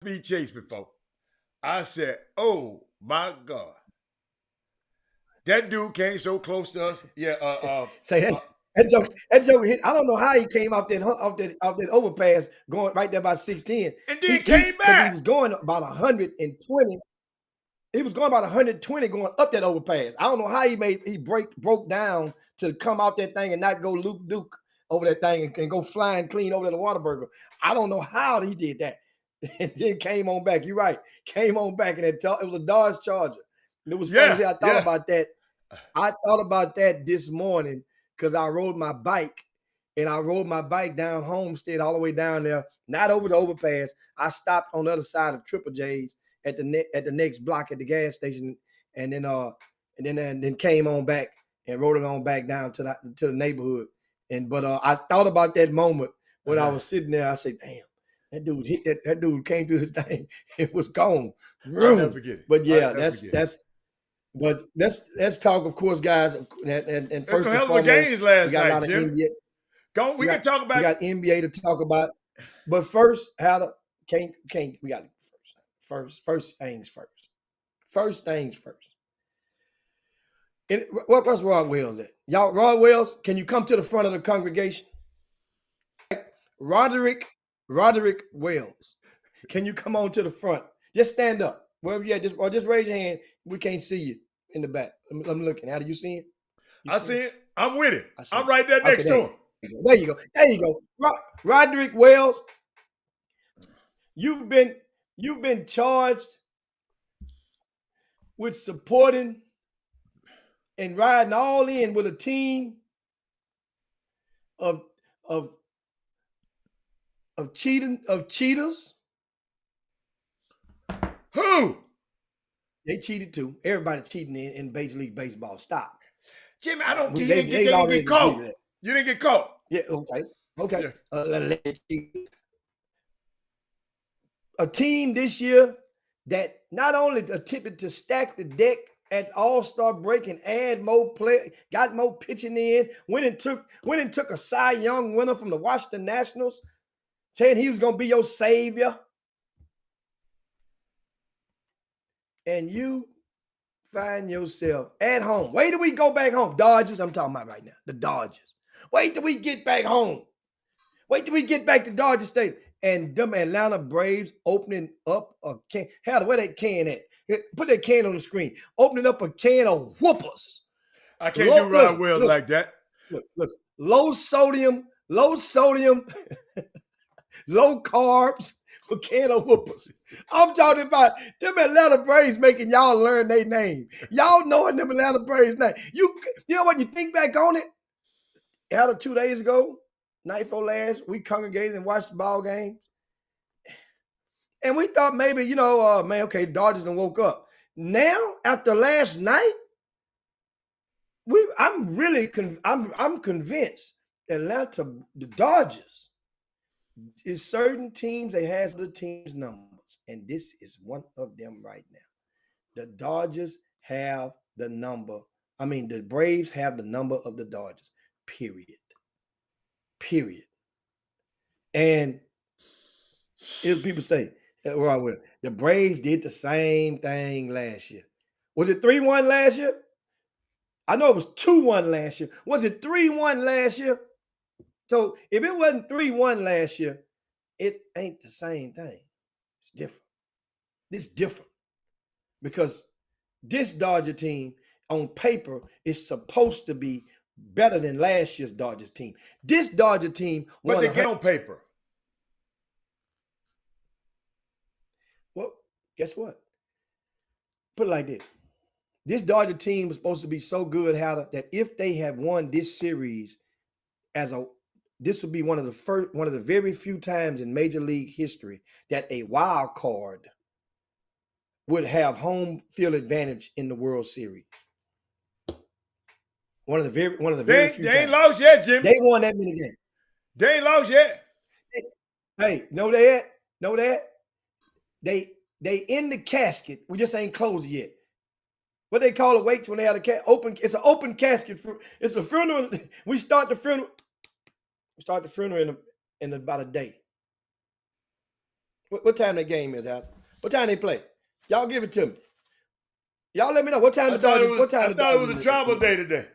Speed chase before. I said, "Oh my God, that dude came so close to us." Yeah, Say uh that joke hit. I don't know how he came off that overpass going right there about 610. and He then he came because he back. was going about 120. He was going about 120 going up that overpass. I don't know how he broke down to come out that thing and not go Luke Duke over that thing and go flying clean over to the Whataburger. I don't know how he did that. And then came on back. You're right. Came on back and it was a Dodge Charger. And it was funny. Yeah, See, I thought yeah. about that. I thought about that this morning because I rode my bike and I rode my bike down Homestead all the way down there, not over the overpass. I stopped on the other side of Triple J's at the next block at the gas station, and then came on back and rode it on back down to the neighborhood. But I thought about that moment when I was sitting there. I said, "Damn, that dude hit that dude came through his thing. It was gone." I'll never Room. forget it. But I'll yeah, never that's forget it. that's but let's talk, of course, guys. And There's some first and hell of a foremost, games we last got a night, lot of Jimmy. NBA. Go. We We got can talk we about. got NBA to talk about. But first, how to can't we got first things first. First things first. Where's Rod Wells at? Y'all, Rod Wells, can you come to the front of the congregation? Roderick Wells, can you come on to the front? Just stand up. Wherever you at, just raise your hand. We can't see you in the back. I'm looking. How do you see it? You I see it? it. I'm with it. I see I'm it. right there Okay, next there to you him. go. There you go. There you go. Roderick Wells, you've been charged with supporting and riding all in with a team of of cheaters. Who? They cheated too. Everybody cheating in Major League Baseball. Stop. Jimmy, I don't. We, He didn't get. they've They didn't already get agreed caught. to that. You didn't get caught. Yeah. Okay. Okay. Yeah. A team this year that not only attempted to stack the deck at All-Star break and add more play, got more pitching in, went and took a Cy Young winner from the Washington Nationals, saying he was going to be your savior. And you find yourself at home. Wait till we go back home. Dodgers, I'm talking about right now. The Dodgers. Wait till we get back home. Wait till we get back to Dodger Stadium. And them Atlanta Braves opening up a can. Hell, where that can at? Put that can on the screen. Opening up a can of whoopers. I can't do Rod Wells Listen, like that. look. Low sodium, low carbs, a can of whoopers. I'm talking about them Atlanta Braves making y'all learn their name. Y'all knowing them Atlanta Braves name. You know what? You think back on it? Out of 2 days ago, night before last, we congregated and watched the ball games. And we thought maybe, man, okay, Dodgers done woke up. Now, after last night, I'm convinced Atlanta, the Dodgers, is certain teams that has the teams' numbers. And this is one of them right now. The Dodgers have the number. I mean, the Braves have the number of the Dodgers. Period. And people say, the Braves did the same thing last year. Was it 3-1 last year? I know it was 2-1 last year. Was it 3-1 last year? So if it wasn't 3-1 last year, it ain't the same thing. It's different. It's different because this Dodger team on paper is supposed to be better than last year's Dodgers team. This Dodger team But they get on paper. Well, guess what? Put it like this. This Dodger team was supposed to be so good, that if they have won this series this would be one of the very few times in Major League history that a wild card would have home field advantage in the World Series. One of the very few They ain't times. lost yet, Jimmy. They won that many games. They ain't lost yet. Hey, know that? They in the casket. We just ain't closed yet. What they call it weights when they have a open. It's an open casket. It's a funeral. We start the funeral. In about a day. What time that game is, Al? What time they play? Y'all give it to me. Y'all let me know what time I the thought Dodgers. it What time I the thought it Dodgers? was a travel day today.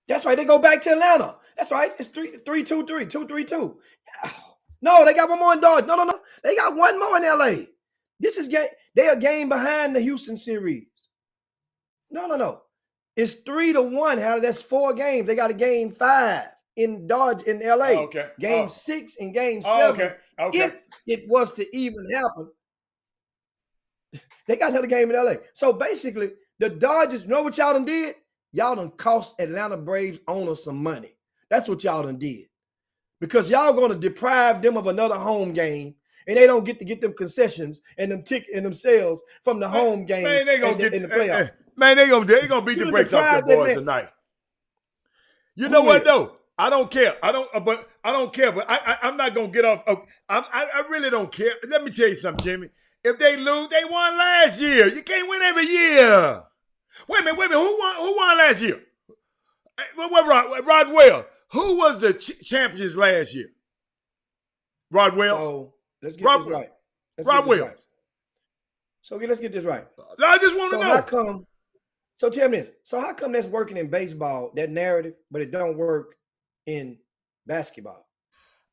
That's right. They go back to Atlanta. That's right. It's 3-2-3, 2-3-2. No, they got one more in Dodge. No. They got one more in LA. This is game. They are game behind the Houston series. No. It's 3-1. How that's 4 games. They got a game 5 in Dodge in LA. Oh, okay. Game 6 and game 7. Oh, okay. If it was to even happen, they got another game in LA. So basically, the Dodgers, you know what y'all done did? Y'all done cost Atlanta Braves owners some money. That's what y'all done did. Because y'all going to deprive them of another home game, and they don't get to get them concessions and them ticket and them sales from the home game. Man, they gonna in the playoffs. Man, they gonna beat the brakes off their boys tonight. You know what though? I don't care. I don't care. But I'm not gonna get off. I really don't care. Let me tell you something, Jimmy. If they lose, they won last year. You can't win every year. Wait a minute. Who won last year? Rod Wells. Who was the champions last year? Rod Wells. So let's get this right. Rod Wells. Right. So let's get this right. I just want to know. How come? So tell me this. So how come that's working in baseball, that narrative, but it don't work in basketball?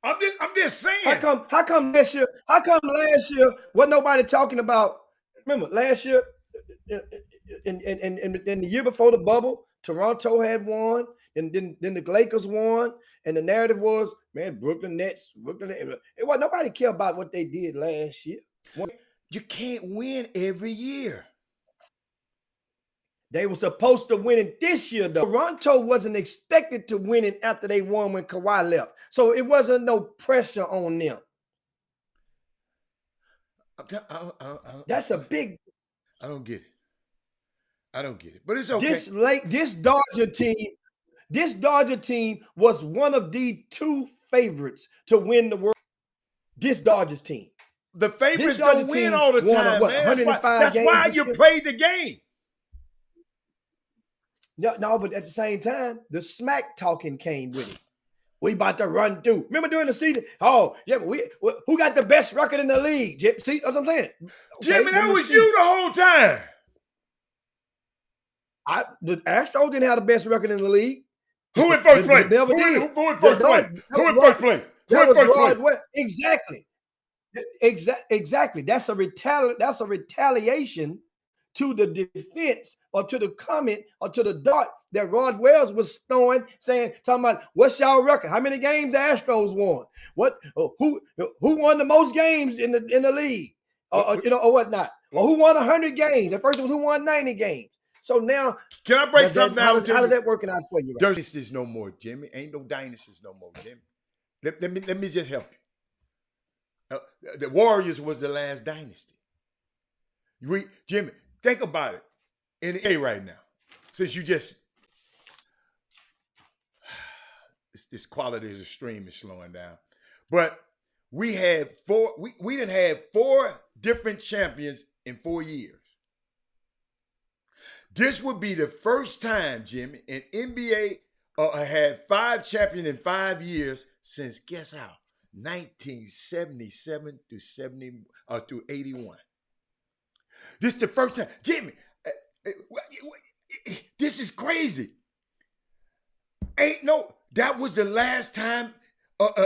I'm just saying. How come last year wasn't nobody talking about? Remember last year, in the year before the bubble, Toronto had won, and then the Lakers won, and the narrative was, man, Brooklyn Nets. It was nobody care about what they did last year. You can't win every year. They were supposed to win it this year, though. Toronto wasn't expected to win it after they won when Kawhi left. So it wasn't no pressure on them. That's a big... I don't get it. But it's okay. This Dodger team was one of the 2 favorites to win the World. This Dodgers team. The favorites don't win all the time, man. That's why you played the game. No, but at the same time, the smack talking came with it. We about to run through. Remember during the season? Oh, yeah, who got the best record in the league? See what I'm saying? Jimmy, that was you the whole time. The Astros didn't have the best record in the league. Who in first place? Never did. Who in first place? Who in first place? Who in first place? Exactly. That's a retaliation to the defense or to the comment or to the dart that Rod Wells was throwing, talking about what's y'all record? How many games the Astros won? Who won the most games in the league? Or whatnot? Or who won 100 games? At first it was who won 90 games. So now, can I break something down? How is that working out for you? Right? Dynasties no more, Jimmy. Ain't no dynasties no more, Jimmy. Let me just help you. The Warriors was the last dynasty. Jimmy, think about it. In the A right now, since you just this quality of the stream is slowing down, but we had 4. We didn't have 4 different champions in 4 years. This would be the first time, Jimmy, in NBA had 5 champions in 5 years since, guess how, 1977 to 81. This is the first time, Jimmy. This is crazy. That was the last time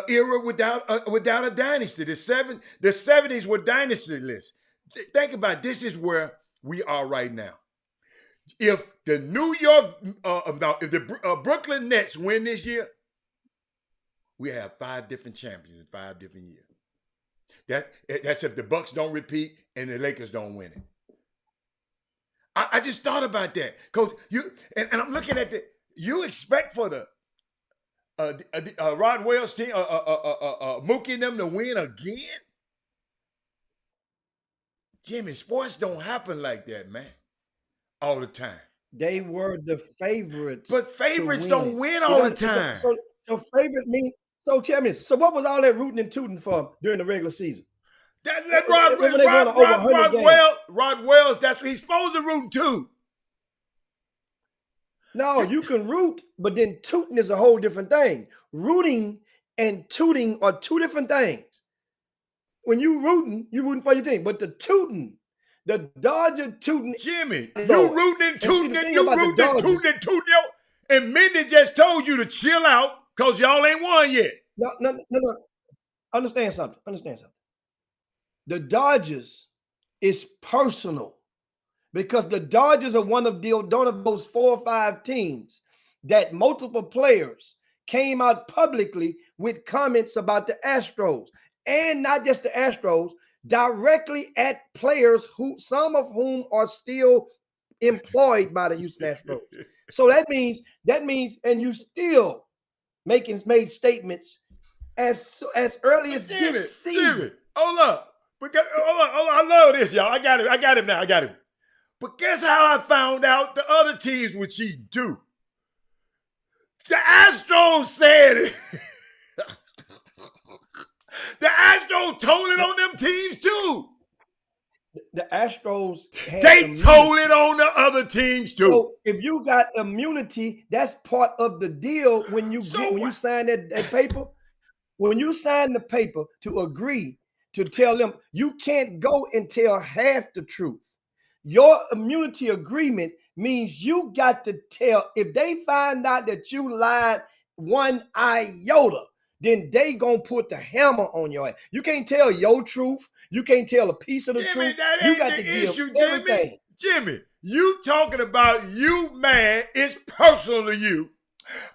era without a dynasty. The 70s were dynasty-less. Think about it. This is where we are right now. If the Brooklyn Nets win this year, we have 5 different champions in 5 different years. That's if the Bucks don't repeat and the Lakers don't win it. I just thought about that, Coach. And I'm looking at you expect for the Rod Wells team, Mookie and them to win again? Jimmy, sports don't happen like that, man. All the time. They were the favorites. But favorites don't win all the time. So favorite means, so tell me, so what was all that rooting and tooting for during the regular season? Rod Wells, that's what he's supposed to root to. No, you can root, but then tooting is a whole different thing. Rooting and tooting are 2 different things. When you rooting for your team. But the Dodger tooting. Jimmy, you rooting and tooting and you rooting and tooting and tooting. And Mindy just told you to chill out because y'all ain't won yet. No. Understand something. The Dodgers is personal because the Dodgers are one of those 4 or 5 teams that multiple players came out publicly with comments about the Astros, and not just the Astros, directly at players some of whom are still employed by the Houston Astros. So that means, and you still made statements as early as this season. Jimmy, hold up. I love this, y'all. I got him now. But guess how I found out the other teams were cheating too? The Astros said it. The Astros told it on them teams too. The Astros told it on the other teams too. So if you got immunity, that's part of the deal when you sign that paper. When you sign the paper to agree to tell them you can't go and tell half the truth. Your immunity agreement means you got to tell, if they find out that you lied 1 iota, then they gonna put the hammer on your ass. You can't tell your truth. You can't tell a piece of the truth. That you ain't got the to issue, give everything. Jimmy, you talking about you mad, it's personal to you.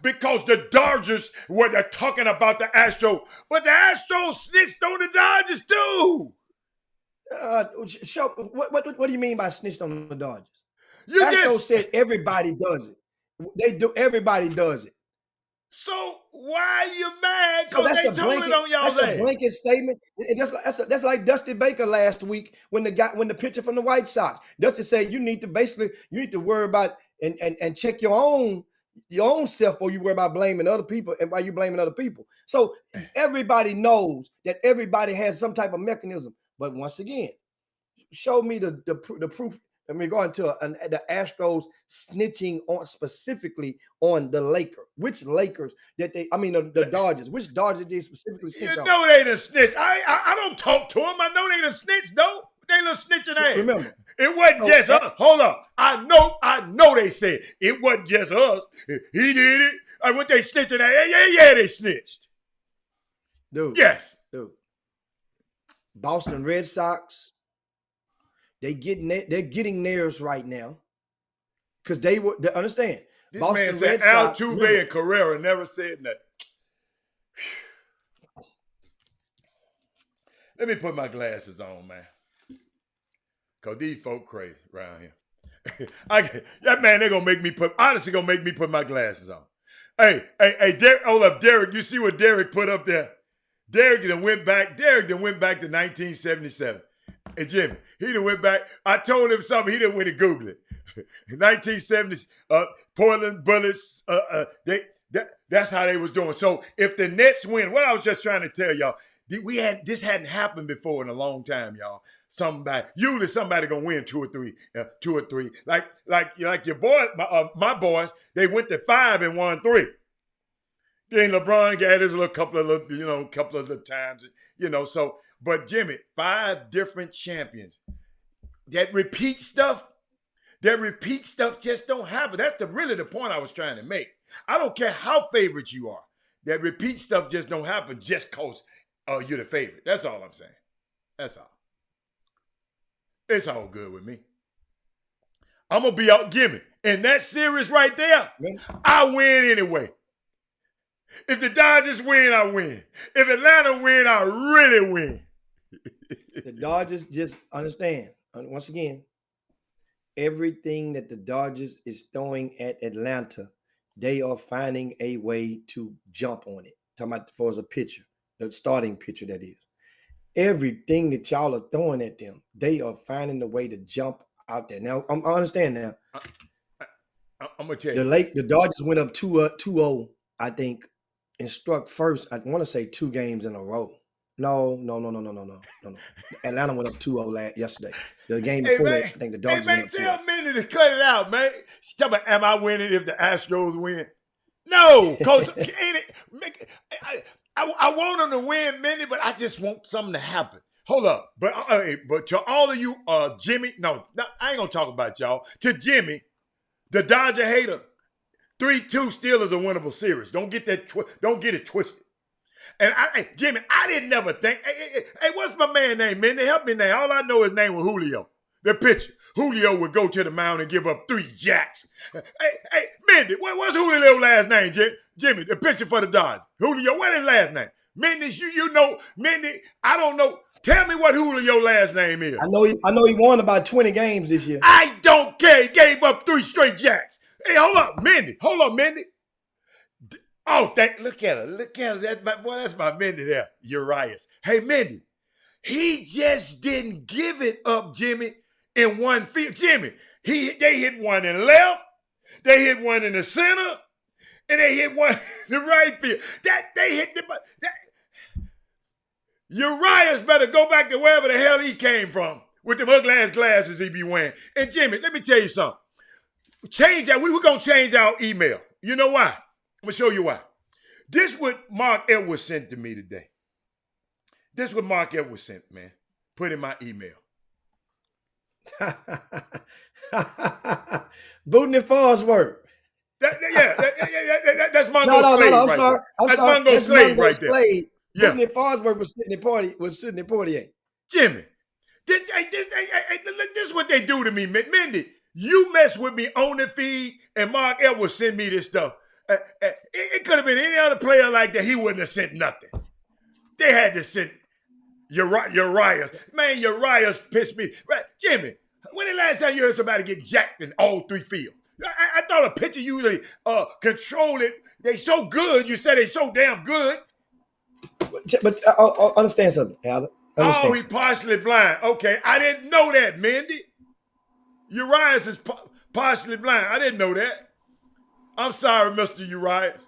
Because the Dodgers were talking about the Astros, but the Astros snitched on the Dodgers too. What do you mean by snitched on the Dodgers? Astros said everybody does it. Everybody does it. So why are you mad? Because they told it on y'all. That's a blanket statement. That's like Dusty Baker last week when the pitcher from the White Sox. Dusty said you need to worry about and check your own self before you worry about blaming other people and why you blaming other people. So everybody knows that everybody has some type of mechanism. But once again, show me the proof in regard to the Astros snitching on specifically on the Lakers. Which Lakers the Dodgers? Which Dodgers did they specifically snitch on? You know they done snitch. I don't talk to them. I know they done snitch though. They done snitching ass. Remember, it wasn't just us. Hold up. I know they said it wasn't just us. He did it. What they snitching at? Yeah, they snitched. Dude. Yes. Dude. Boston Red Sox. They're getting theirs right now. Because they understand. This Boston man said Altuve and Carrera never said that. Let me put my glasses on, man. Because these folk crazy around here. They're going to make me put my glasses on. Hey, Derek, you see what Derek put up there? Derek then went back to 1977. And Jimmy, he done went back. I told him something. He didn't went to Google it. 1970s, Portland Bullets, that's how they was doing. So if the Nets win, what I was just trying to tell y'all, this hadn't happened before in a long time, y'all. Usually somebody gonna win 2 or 3. Like your boy, my boys, they went to 5 and won 3. Then LeBron got his couple of the times, So, but Jimmy, 5 different champions. That repeat stuff just don't happen. That's really the point I was trying to make. I don't care how favorite you are. That repeat stuff just don't happen just because you're the favorite. That's all I'm saying. That's all. It's all good with me. I'm going to be out, Jimmy. In that series right there, I win anyway. If the Dodgers win, I win. If Atlanta win, I really win. The Dodgers just understand. Once again, everything that the Dodgers is throwing at Atlanta, they are finding a way to jump on it. Talking about for as a pitcher, the starting pitcher that is. Everything that y'all are throwing at them, they are finding a way to jump out there. Now, I understand now. I'm going to tell you. The Dodgers went up 2-0, I think, and struck first, I want to say 2 games in a row. No. Atlanta went up 2-0 yesterday. The game before that, I think the Dodgers went up 2-0. Tell Minnie to cut it out, man. She's talking about, am I winning if the Astros win? No, because I want them to win, Minnie, but I just want something to happen. hold up. But to all of you, Jimmy, no, I ain't gonna talk about y'all. To Jimmy, the Dodger hater, 3-2 still is a winnable series. Don't get that. Don't get it twisted. And Jimmy, I didn't never think. Hey, what's my man name, man? They help me now. All I know his name was Julio, the pitcher. Julio would go to the mound and give up 3 jacks. Hey, Mindy, what's Julio's last name, Jimmy, the pitcher for the Dodgers? Julio, what's his last name? Mindy, you know, Mindy, I don't know. Tell me what Julio's last name is. I know he won about 20 games this year. I don't care. He gave up 3 straight jacks. Hey, hold up, Mindy. Oh, look at her. That's my Mindy there, Urias. Hey, Mindy, he just didn't give it up, Jimmy, in one field. Jimmy, they hit one in left, they hit one in the center, and they hit one in the right field. Urias better go back to wherever the hell he came from with them ugly ass glasses he be wearing. And Jimmy, let me tell you something. Change that. We're going to change our email. You know why? I'm going to show you why. This is what Mark Edwards sent to me today. This is what Mark Edwards sent, man. Put in my email. Booting and Farnsworth. That's Mongo Slade right there. That's Mongo Slade right there. Yeah. Booting and Farnsworth was sitting at 48. Jimmy, this is what they do to me, Mindy. You mess with me on the feed, and Mark Edwards send me this stuff. It could have been any other player like that. He wouldn't have sent nothing. They had to send Urias. Man, Urias pissed me. Right, Jimmy, when the last time you heard somebody get jacked in all 3 fields? I thought a pitcher usually control it. They so good. You said they so damn good. But I understand something, Alan. He partially blind. Okay, I didn't know that, Mindy. Urias is partially blind. I didn't know that. I'm sorry, Mr. Urias.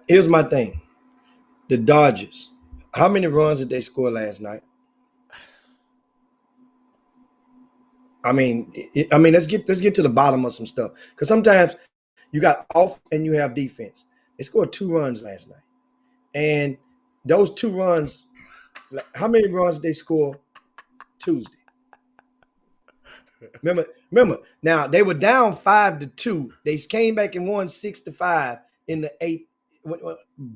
Here's my thing. The Dodgers. How many runs did they score last night? I mean, let's get to the bottom of some stuff. Because sometimes you got off and you have defense. They scored 2 runs last night. And those 2 runs, how many runs did they score Tuesday? Remember, now they were down 5-2. They came back and won 6-5 in the 8th,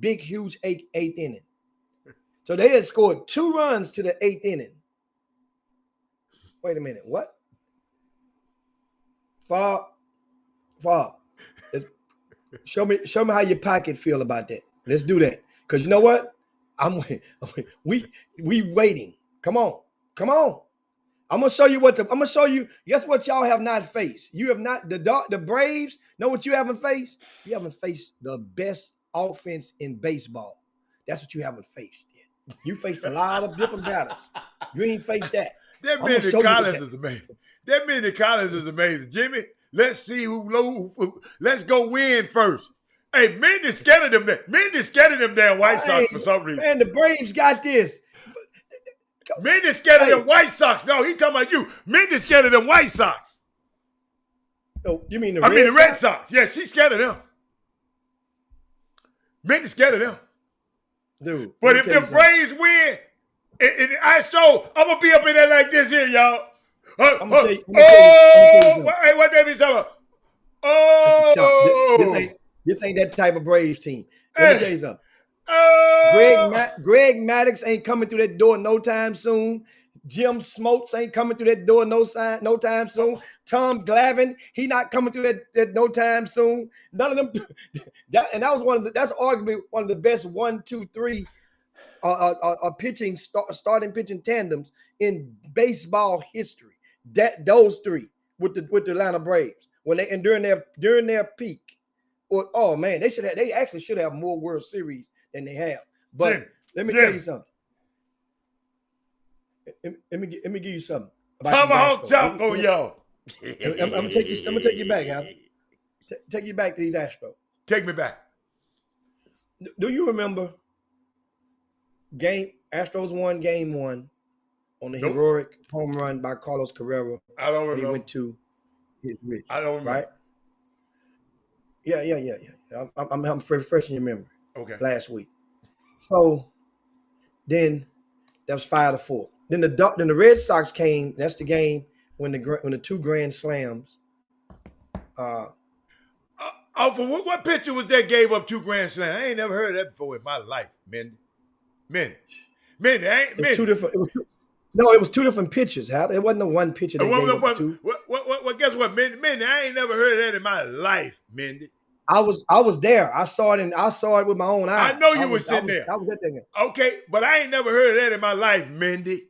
big, huge 8th inning. So they had scored 2 runs to the 8th inning. Wait a minute, what? Far. Show me how your pocket feel about that. Let's do that. Because you know what? We waiting. Come on. I'm gonna show you. Guess what y'all have not faced? You have not the Braves. Know what you haven't faced? You haven't faced the best offense in baseball. That's what you haven't faced yet. You faced a lot of different battles. You ain't faced that. That Mindy Collins is amazing. That Mindy Collins is amazing. Jimmy, let's see who let's go win first. Hey, Mindy's scared of them. Mindy's scared of them damn White Sox for some reason. Man, the Braves got this. Mindy's scared of them White Sox. No, he talking about you. Mindy's scared of them White Sox. Oh, you mean the Red Sox? Yeah, she's scared of them. Mindy's scared of them. Dude. But if the Braves win, I'm going to be up in there like this here, y'all. What they be talking about? Oh. This ain't that type of Braves team. Let me tell you something. Greg Maddux ain't coming through that door no time soon. Jim Smokes ain't coming through that door no time soon. Tom Glavine, he not coming through that no time soon. None of them. That's arguably one of the best 1, 2, 3 starting pitching tandems in baseball history. Those 3 with the Atlanta Braves during their peak. Oh man, they actually should have more World Series than they have. But let me tell you something. Let me give you something. Tomahawk chop on y'all. I'm gonna take you back, Al. Take you back to these Astros. Take me back. Do you remember Astros won game 1 on the heroic home run by Carlos Carrera? I don't remember. He went to his reach. I don't remember. Right? Yeah. I'm refreshing your memory. Okay. Last week. So Then that was 5-4. Then the Red Sox came. That's the game when the two grand slams. For what pitcher was that gave up 2 grand slams? I ain't never heard of that before in my life, Mindy. Mindy, ain't Mindy. Two different. It was two different pitchers. Hal. It wasn't no one pitcher. That gave up two. Guess what, Mindy? I ain't never heard of that in my life, Mindy. I was there. I saw it with my own eyes. I know you were sitting there. I was at that game. Okay, but I ain't never heard of that in my life, Mindy.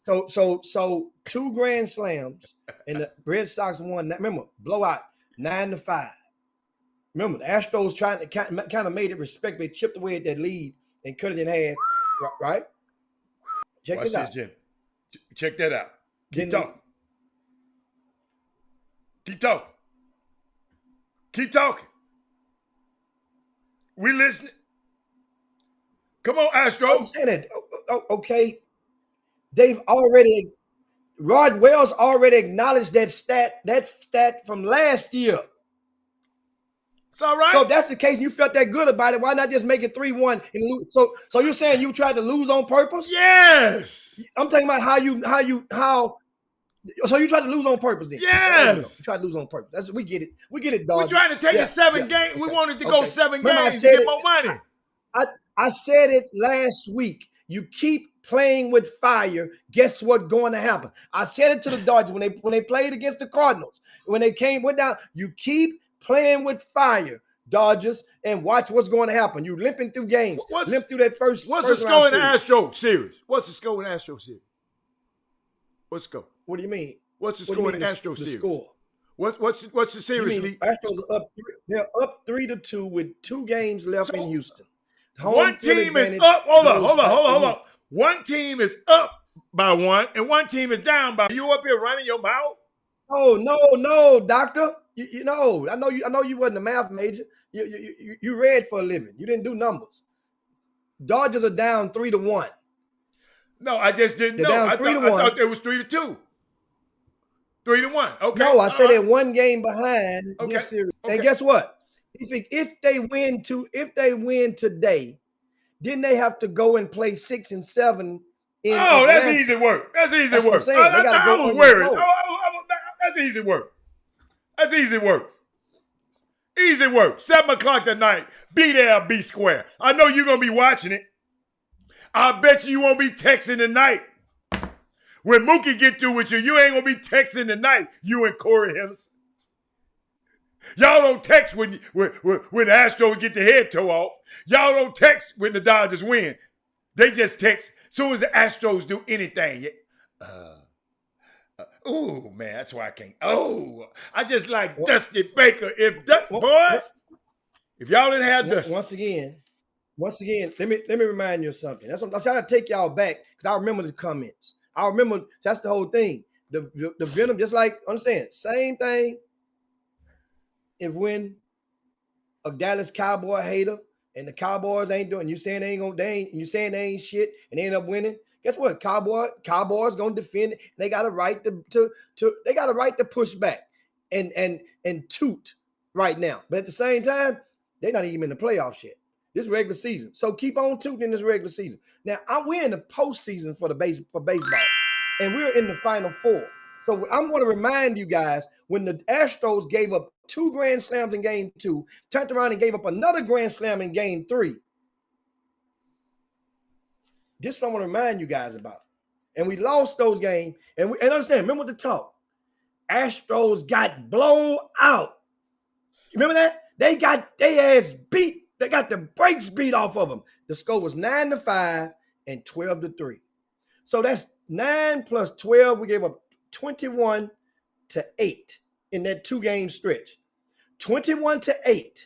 So 2 grand slams, and the Red Sox won. Remember, blowout 9-5. Remember, the Astros trying to kind of made it respect. They chipped away at that lead and cut it in half. Right? Check Watch this out, this, Jim. Check that out. Keep talking. Keep talking. We listening. Come on, Astros. I'm saying that. Okay. Rod Wells already acknowledged that stat from last year. It's all right. So if that's the case and you felt that good about it, why not just make it 3-1 and lose? So you're saying you tried to lose on purpose? Yes. I'm talking about how. So you tried to lose on purpose then? Yes. You tried to lose on purpose. We get it. We get it, dog. We're trying to take a 7 game. We wanted to go 7 games to get more money. I said it last week. You keep playing with fire. Guess what's going to happen? I said it to the Dodgers when they played against the Cardinals. When they went down, you keep playing with fire, Dodgers, and watch what's going to happen. You limping through games. Limp through that first. What's the score in the Astro series? What's the score in the Astro series? What's the score? What do you mean? What's the score in the Astro series? The score. What's the series? Astros are up. They're up 3-2 with 2 games left in Houston. One team is up. Hold on. One team is up by 1, and one team is down by. You up here running your mouth? Oh no, doctor. You know, I know you wasn't a math major. You read for a living. You didn't do numbers. Dodgers are down 3-1. No, I just didn't know. I thought it was 3-2. 3-1. Okay. No, I said they're 1 game behind this series. Okay. And guess what? If they win today, then they have to go and play 6 and 7 in Atlanta. That's easy work. That's easy work. I was worried. That's easy work. That's easy work. Easy work. 7 o'clock tonight. Be there, be square. I know you're going to be watching it. I bet you won't be texting tonight. When Mookie get through with you, you ain't going to be texting tonight, you and Corey Henderson. Y'all don't text when the Astros get their head tore off. Y'all don't text when the Dodgers win. They just text as soon as the Astros do anything. Oh, man, that's why I can't. Oh, I just like Dusty Baker. If y'all didn't have Dusty. Once again, let me remind you of something. That's trying to take y'all back because I remember the comments. I remember that's the whole thing. The venom, just like, understand, same thing. If when a Dallas Cowboy hater and the Cowboys ain't doing, you saying they ain't shit and they end up winning. Guess what? Cowboys gonna defend it. They got a right to push back and toot right now. But at the same time, they're not even in the playoffs yet. This regular season. So keep on tooting in this regular season. Now we're in the postseason for baseball, and we're in the Final Four. So I'm going to remind you guys when the Astros gave up 2 grand slams in Game 2, turned around and gave up another grand slam in Game 3. This is what I want to remind you guys about. And we lost those games. And understand, remember the talk. Astros got blown out. Remember that? They got their ass beat. They got the brakes beat off of them. The score was 9-5 and 12-3. So that's 9 plus 12. We gave up 21-8 in that 2-game stretch. 21-8.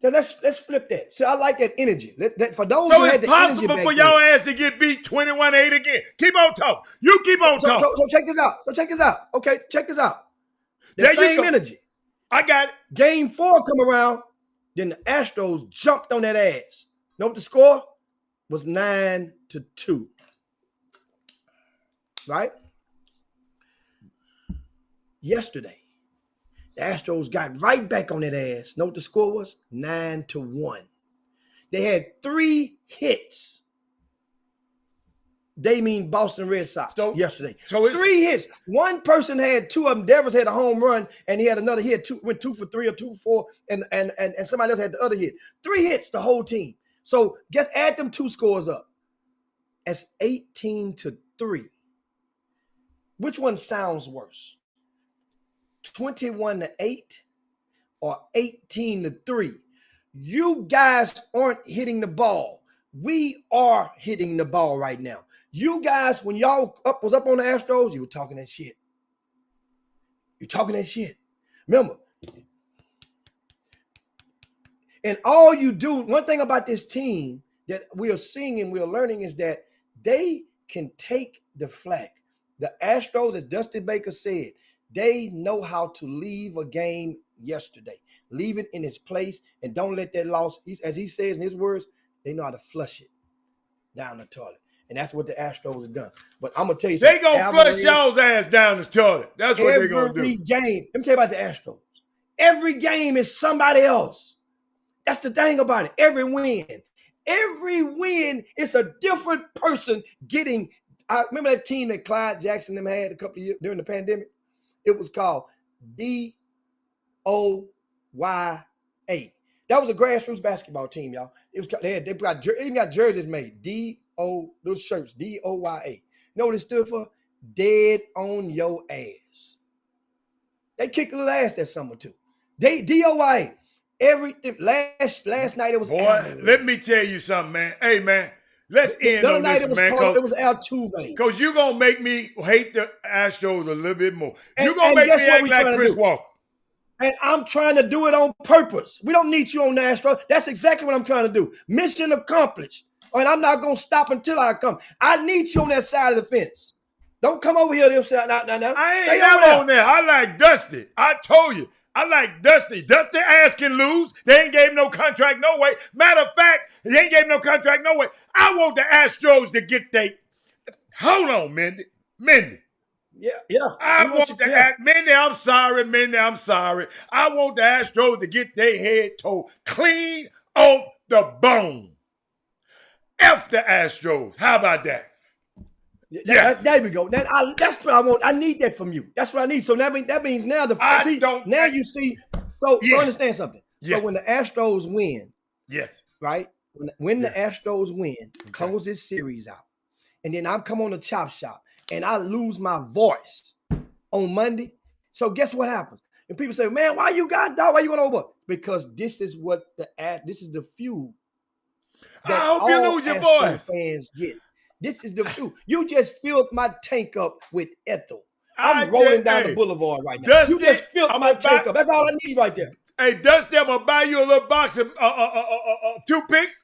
So let's flip that. So I like that energy. That for those who had the energy. So it's possible for y'all ass to get beat 21-8 again. Keep on talking. You keep on talking. So check this out. Okay, check this out. The same energy. I got it. Game 4 come around, then the Astros jumped on that ass. Know what the score was? 9-2. Right? Yesterday, the Astros got right back on that ass. Know what the score was? 9-1. They had 3 hits. They mean Boston Red Sox yesterday. So 3 hits. One person had 2 of them. Devers had a home run, and he had another hit. Went 2 for 3 or 2 for 4, and somebody else had the other hit. 3 hits, the whole team. So add them 2 scores up. That's 18-3. Which one sounds worse? 21-8 or 18-3? You guys aren't hitting the ball. We are hitting the ball right now. You guys, when y'all was up on the Astros, you were talking that shit. You're talking that shit. Remember, and all you do, one thing about this team that we are seeing and we are learning is that they can take the flack. The Astros, as Dusty Baker said, they know how to leave a game yesterday. Leave it in its place and don't let that loss, as he says in his words, they know how to flush it down the toilet. And that's what the Astros have done. But I'm going to tell you something. They going to flush y'all's ass down the toilet. That's what they're going to do. Every game. Let me tell you about the Astros. Every game is somebody else. That's the thing about it. Every win is a different person getting. I remember that team that Clyde Jackson them had a couple of years during the pandemic. It was called DOYA. That was a grassroots basketball team, y'all. It was they even got jerseys made. Those shirts, DOYA. You know what it stood for? Dead on your ass. They kicked a little ass that summer too. DOYA. Everything last night it was. Boy, let me tell you something, man. Hey, man, let's end on this, man. It was Altuve. Because you're going to make me hate the Astros a little bit more. You're going to make me act like Chris Walker. And I'm trying to do it on purpose. We don't need you on the Astros. That's exactly what I'm trying to do. Mission accomplished. And I'm not going to stop until I come. I need you on that side of the fence. Don't come over here. No. I ain't never on there. I like Dusty. I told you. I like Dusty. Dusty ass can lose. They ain't gave him no contract no way. Matter of fact, they ain't gave him no contract no way. I want the Astros to get they. Hold on, Mindy. Yeah. I want the Mindy. I'm sorry, Mindy. I'm sorry. I want the Astros to get their head toe clean off the bone. F the Astros. How about that? Yes. There we go. That's what I want. I need that from you. That's what I need. So that means now you see. So understand something. Yes. So when the Astros win, yes, right? When the Astros win, close this series out, and then I come on the chop shop and I lose my voice on Monday. So guess what happens? And people say, "Man, why you got dog? Why you went over?" Because this is this is the feud. I hope you lose your voice. Fans get. This is the truth. You just filled my tank up with ethyl. I'm rolling down the boulevard right now. Dusty, you just filled my tank up. That's all I need right there. Hey, Dusty, I'm going to buy you a little box of toothpicks,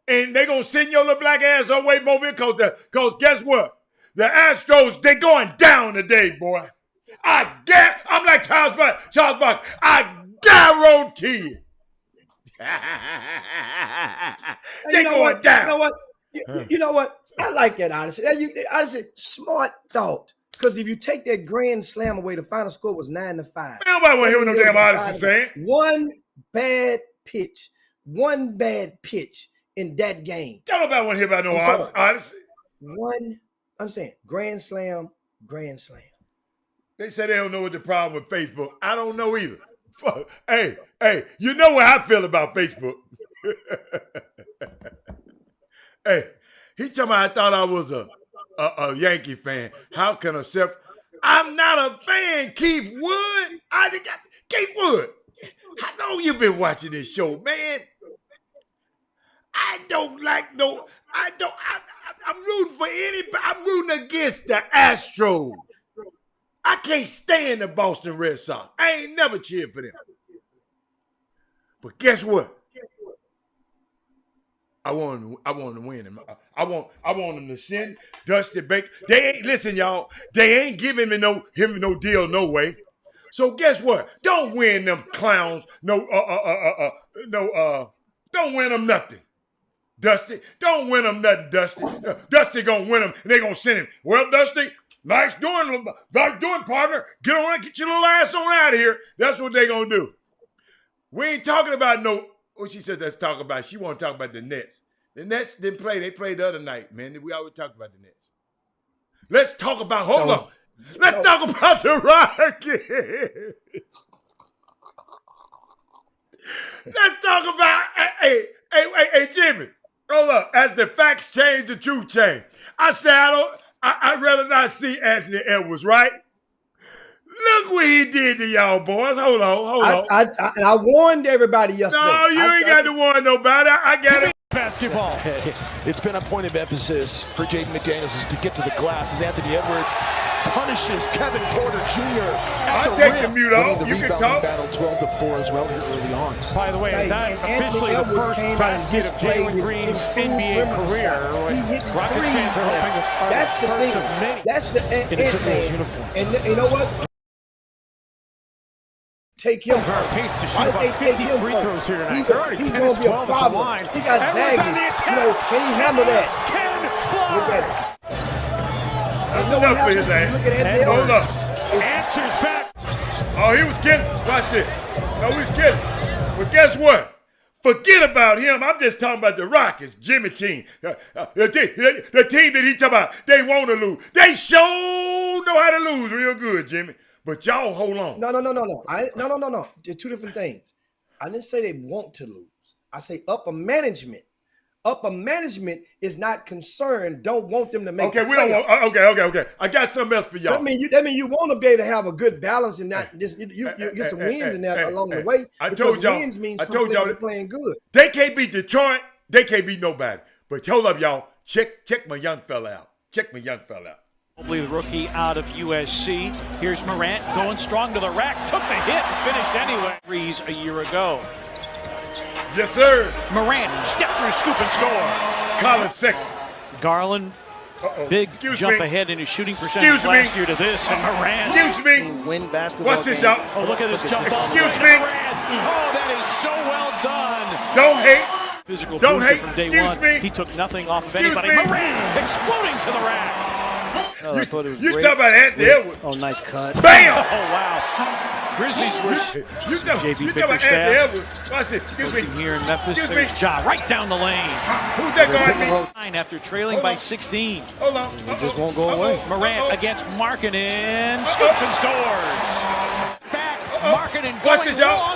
and they're going to send your little black ass away moving because guess what? The Astros, they going down today, boy. I'm like Charles Buck. I guarantee you. They going down. You know what? You know what? I like that, honestly. Honestly, smart thought. Because if you take that grand slam away, the final score was 9-5. Nobody want to hear what no damn Odyssey saying. One bad pitch in that game. Nobody want to hear about no Odyssey. I'm grand slam. They say they don't know what the problem with Facebook. I don't know either. Hey, you know what I feel about Facebook. Hey, he talking about I thought I was a Yankee fan. How can I'm not a fan, Keith Wood. Keith Wood. I know you've been watching this show, man. I'm rooting for anybody. I'm rooting against the Astros. I can't stand the Boston Red Sox. I ain't never cheered for them. But guess what? I want them to win. I want them to send Dusty Baker. Listen, y'all. They ain't giving him no deal, no way. So guess what? Don't win them clowns. Don't win them nothing. Dusty, don't win them nothing, Dusty. Dusty gonna win them, and they gonna send him. Well, Dusty, nice doing, partner. Get on, get your little ass on out of here. That's what they gonna do. We ain't talking about no. What she said, let's talk about. She want to talk about the Nets. The Nets didn't play. They played the other night, man. We always talk about the Nets. Let's talk about, hold on. Let's talk about the Rockets. Let's talk about, hey, Jimmy. Hold up. As the facts change, the truth change. I said, I'd rather not see Anthony Edwards, right? Look what he did to y'all boys. Hold on. I warned everybody yesterday. No, you ain't got to warn nobody. I got it. Basketball. It's been a point of emphasis for Jaden McDaniels is to get to the glass as Anthony Edwards punishes Kevin Porter Jr. I'll take the mute off. You can talk. Battle 12-4 as well here early on. By the way, that's officially the first basket of Jalen Green's NBA career. Rockets fans are hoping that's the thing. That's the in a Timberwolves uniform. And you know what? Take him. Pace to shoot about 50 free throws here tonight. He's going to be a problem. He got baggage. You know, can he handle that? Look at it. That's enough for his ass. Look at Anthony Hold Edwards. up. Answers back. Oh, he was kidding. Watch this. No, he's kidding. But guess what? Forget about him. I'm just talking about the Rockets, Jimmy team. The team that he talking about, they want to lose. They sure know how to lose real good, Jimmy. But y'all hold on. No. No. They're two different things. I didn't say they want to lose. I say upper management. Upper management is not concerned, don't want them to make Okay, we don't want, okay. I got something else for y'all. That mean you want to be able to have a good balance and not just you get some wins in there along the way. I told y'all. Wins means I told y'all playing good. They can't beat Detroit. They can't beat nobody. But hold up, y'all. Check my young fella out. Probably the rookie out of USC. Here's Morant going strong to the rack. Took the hit, finished anyway. Threes a year ago. Yes, sir. Morant, step through, scoop and score. Colin Sexton. Garland, big jump ahead in his shooting percentage last year to this. And Morant. Excuse me. Win basketball. Watch this, y'all. Oh, look at his jump. Excuse me. Oh, that is so well done. Don't hate. Physical Don't hate. from day Excuse one. me. He took nothing off of Excuse anybody. me. Morant exploding to the rack. Oh, I thought it was You great. talk about Anthony Edwards. Oh, nice cut. Bam! Oh, wow. Grizzlies were You talk JB about Anthony Edwards. Watch this. Excuse me. here in Memphis. Excuse me. There's Ja right down the lane. Who's that guard me? After trailing by 16. Hold on. It just won't go away. Morant against Markkanen. Scoops and scores. Back. Markkanen going Watch this, y'all. long.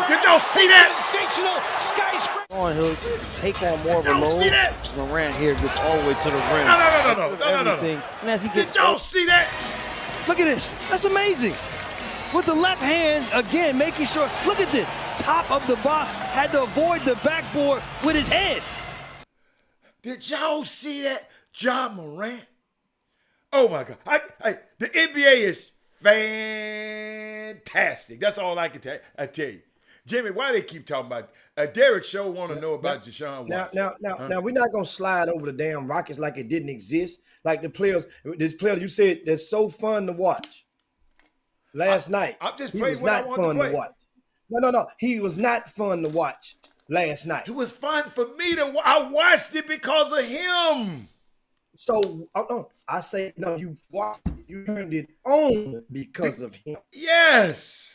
Did y'all see that? Sensational skyscraper. He'll take on more of a Y'all load. see that? Morant here gets all the way to the rim. No. Everything. And as he gets Did y'all see that? look at this. That's amazing. With the left hand, again, making sure. Look at this. Top of the box. Had to avoid the backboard with his head. Did y'all see that? Ja Morant. Oh, my God. The NBA is fantastic. That's all I can tell you. Jimmy, why they keep talking about Derek Show want to know about Deshaun Watson. Now we're not gonna slide over the damn Rockets like it didn't exist. Like this player you said that's so fun to watch. Last night, I'm just he playing was what I not want to fun play. to watch. No, he was not fun to watch last night. It was fun for me to. I watched it because of him. So I say no. You watched it. You turned it on because of him. Yes.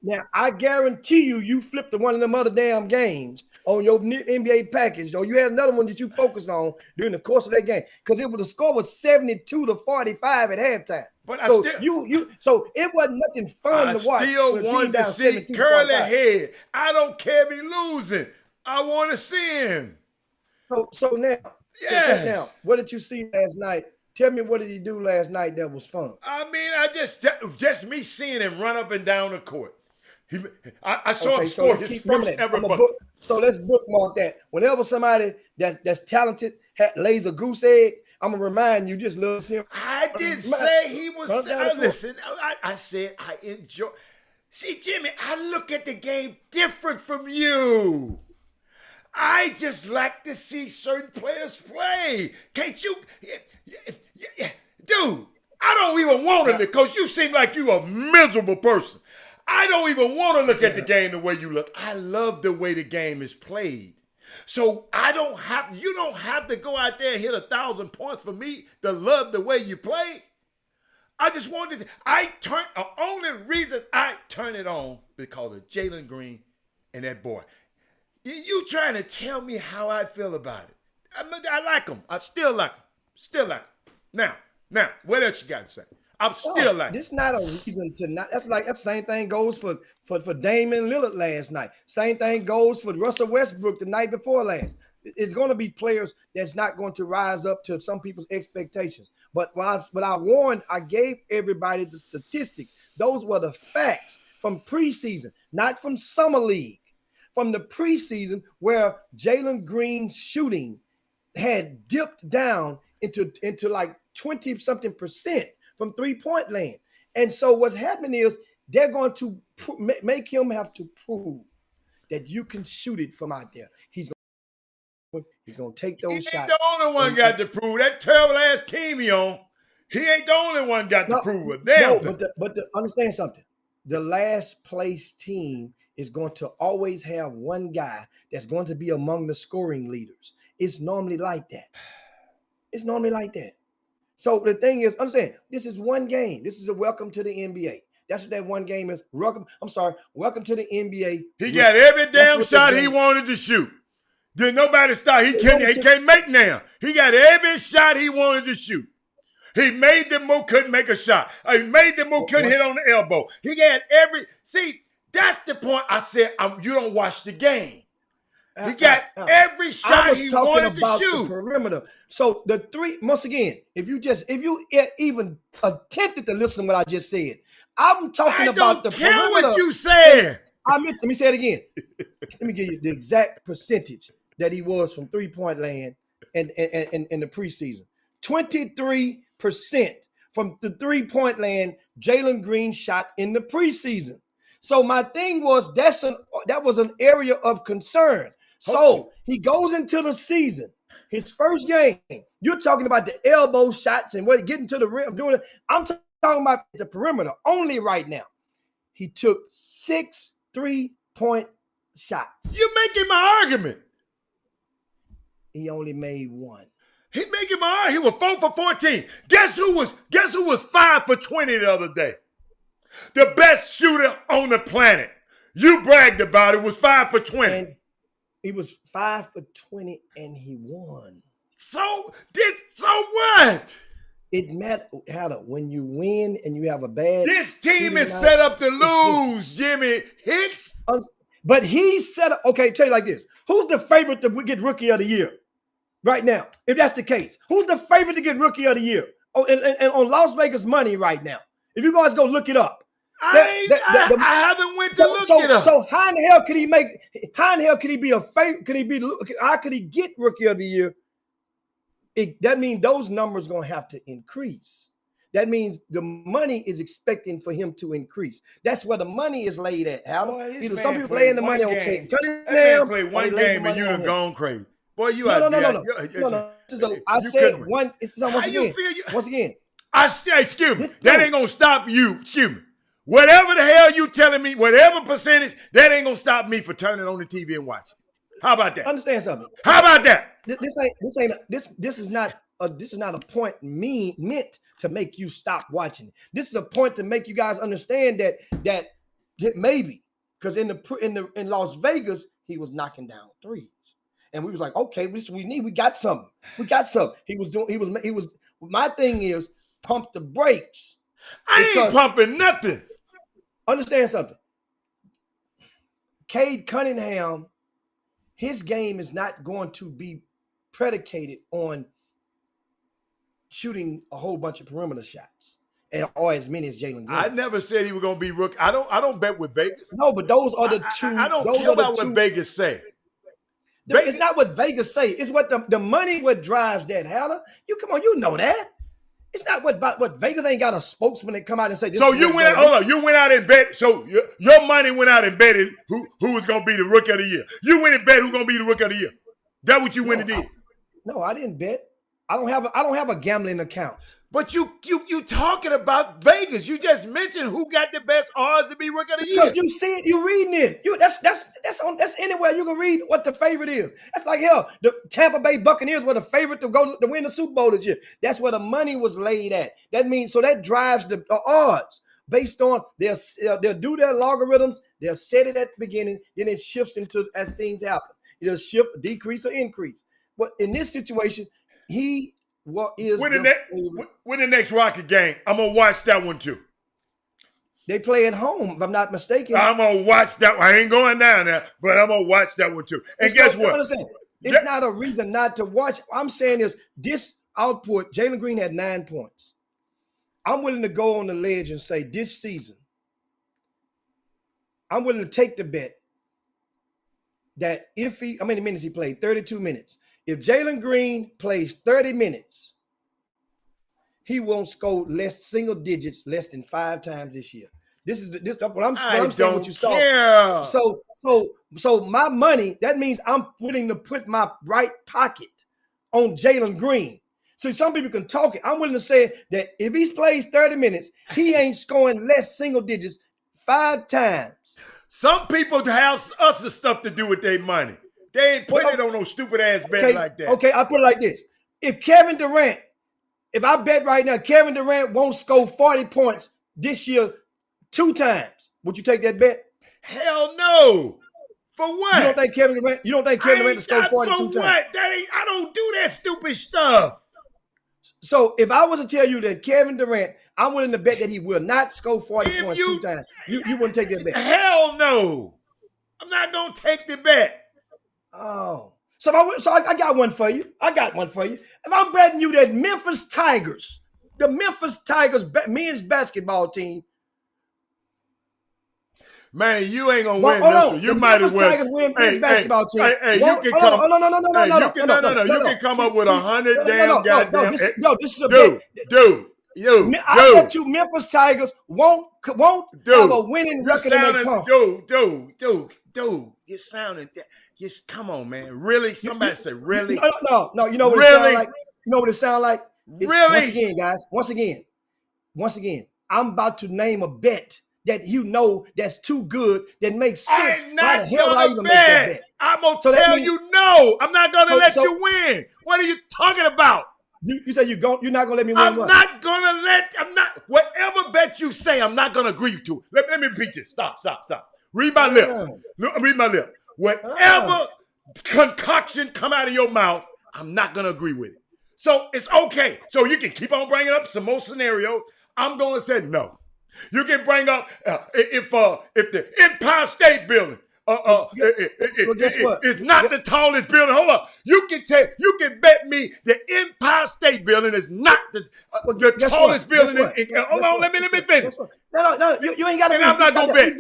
Now, I guarantee you flipped to one of them other damn games on your NBA package, or you had another one that you focused on during the course of that game, because the score was 72-45 at halftime. But so so it wasn't nothing fun to watch. I still wanted to see Curly head. I don't care if he losing. I want to see him. So now, yes. Now, what did you see last night? Tell me, what did he do last night that was fun? I mean, just me seeing him run up and down the court. I saw him score his first ever bucket. So let's bookmark that. Whenever somebody that's talented lays a goose egg, I'm gonna remind you, just love him. I didn't say he was. Listen, I said I enjoy. See, Jimmy, I look at the game different from you. I just like to see certain players play. Can't you? Dude, I don't even want to, because you seem like you a miserable person. I don't even want to look at the game the way you look. I love the way the game is played. So you don't have to go out there and hit 1,000 points for me to love the way you play. I just wanted the only reason I turn it on because of Jalen Green and that boy. You trying to tell me how I feel about it? I like him. I still like him. Still like him. Now, what else you got to say? I'm still like him. This is not a reason to not. That's the same thing goes for Damian Lillard last night. Same thing goes for Russell Westbrook the night before last. It's going to be players that's not going to rise up to some people's expectations. But I warned, I gave everybody the statistics. Those were the facts from preseason, not from summer league. From the preseason where Jalen Green's shooting had dipped down into like 20-something% from three-point land. And so what's happening is they're going to make him have to prove that you can shoot it from out there. He's going to take those shots. He ain't the only one got to prove. That terrible-ass team he on, he ain't the only one got to prove it. Damn. No, but understand something. The last place team is going to always have one guy that's going to be among the scoring leaders. It's normally like that. It's normally like that. So the thing is, understand, this is one game. This is a welcome to the NBA. That's what that one game is. Welcome to the NBA. He got every damn shot he wanted to shoot. Did nobody stop? He can't make now. He got every shot he wanted to shoot. He made them move, couldn't make a shot. He made them move, couldn't hit on the elbow. He got see, that's the point I said, you don't watch the game. He got every shot he wanted to shoot. The perimeter. So the three, once again, if you even attempted to listen to what I just said, I'm talking about the perimeter. I don't care what you said. Let me say it again. Let me give you the exact percentage that he was from three-point land in the preseason. 23% from the three-point land Jalen Green shot in the preseason. So my thing was that was an area of concern. So he goes into the season, his first game. You're talking about the elbow shots and getting to the rim, doing it. I'm talking about the perimeter only right now. He took 6 3-point shots. You're making my argument. He only made 1. He making my argument. He was 4 for 14. Guess who was 5 for 20 the other day? The best shooter on the planet. You bragged about it, was 5 for 20. And he was 5 for 20 and he won. So what? It matters when you win and you have a bad. This team is set up to lose, Jimmy Hicks. But he set up. Okay, tell you like this: who's the favorite to get Rookie of the Year right now? If that's the case, who's the favorite to get Rookie of the Year? Oh, and on Las Vegas money right now. If you guys go look it up, I haven't went to look it up. So how in the hell could he make? How in the hell could he be a favorite? How could he get Rookie of the Year? That means those numbers going to have to increase. That means the money is expecting for him to increase. That's where the money is laid at. Some people laying the money on Cade Cunningham. That man played one game and you done gone crazy. Boy, you out there. No. I said one. Once again. Excuse me. That ain't going to stop you. Excuse me. Whatever the hell you telling me, whatever percentage, that ain't going to stop me for turning on the TV and watching. How about that? Understand something. How about that? This is not a point meant to make you stop watching. This is a point to make you guys understand that maybe because in Las Vegas he was knocking down threes, and we was like, okay, we got something. He was. My thing is pump the brakes. I ain't pumping nothing. Understand something. Cade Cunningham, his game is not going to be predicated on shooting a whole bunch of perimeter shots or as many as Jalen Green. I never said he was going to be rookie. I don't bet with Vegas. No, but those are the two. I don't care about what Vegas say. It's not what Vegas say. It's what the money what drives that. Hella, you know that. It's not what Vegas ain't got a spokesman that come out and say this. So you went out and bet. So your money went out and betted who was going to be the rookie of the year. You went and bet who's going to be the rookie of the year. That what you went and did? No, I didn't bet. I don't have a gambling account. But you talking about Vegas. You just mentioned who got the best odds to be rookie of the year. Because you see it, you reading it. That's anywhere you can read what the favorite is. That's like hell. The Tampa Bay Buccaneers were the favorite to win the Super Bowl this year. That's where the money was laid at. That means so that drives the odds. based on they'll do their logarithms. They'll set it at the beginning, then it shifts into as things happen. It'll shift, decrease, or increase. But in this situation, he is when the next Rocket game. I'm gonna watch that one too. They play at home, if I'm not mistaken. I'm gonna watch that one. I ain't going down there, but I'm gonna watch that one too. And guess what? It's not a reason not to watch. I'm saying is this output. Jalen Green had 9 points. I'm willing to go on the ledge and say this season, I'm willing to take the bet that how many minutes he played? 32 minutes. If Jalen Green plays 30 minutes, he won't score single digits less than 5 times this year. This is what I'm saying. What you saw. So my money. That means I'm willing to put my right pocket on Jalen Green. So some people can talk it. I'm willing to say that if he plays 30 minutes, he ain't scoring less single digits 5 times. Some people have other stuff to do with their money. They ain't putting it on no stupid ass bet like that. Okay, I'll put it like this. If I bet right now, Kevin Durant won't score 40 points this year 2 times, would you take that bet? Hell no. For what? You don't think Kevin Durant will score 42 times? For what? I don't do that stupid stuff. So if I was to tell you that Kevin Durant, I'm willing to bet that he will not score 40 points 2 times, you wouldn't take that bet. Hell no. I'm not going to take the bet. Oh. So I got one for you. If I'm betting you that Memphis Tigers, the Memphis Tigers men's basketball team. Man, you ain't gonna win this one. You might as well. Tigers win men's basketball team. Hey, you can come. No. You can come up with 100 damn goddamn. No, this is a bet. I bet you Memphis Tigers won't have a winning record in their conference. Dude, you're sounding. Just come on, man. Really? Somebody say really? No. You know what it sound like? You know what it sound like? Really? Once again, guys. Once again. I'm about to name a bet that that's too good, that makes sense. I'm not gonna bet. I'm gonna tell you no. I'm not gonna let you win. What are you talking about? You say you're not gonna let me win. I'm not. Whatever bet you say, I'm not gonna agree to. Let me repeat this. Stop. Read my lips. Read my lips. Whatever concoction come out of your mouth, I'm not gonna agree with it. So it's okay. So you can keep on bringing up some more scenarios. I'm gonna say no. You can bring up if the Empire State Building is not the tallest building. Hold up. You can bet me the Empire State Building is not the tallest building. Hold on, let me finish. No, you ain't got to. And I'm not gonna bet.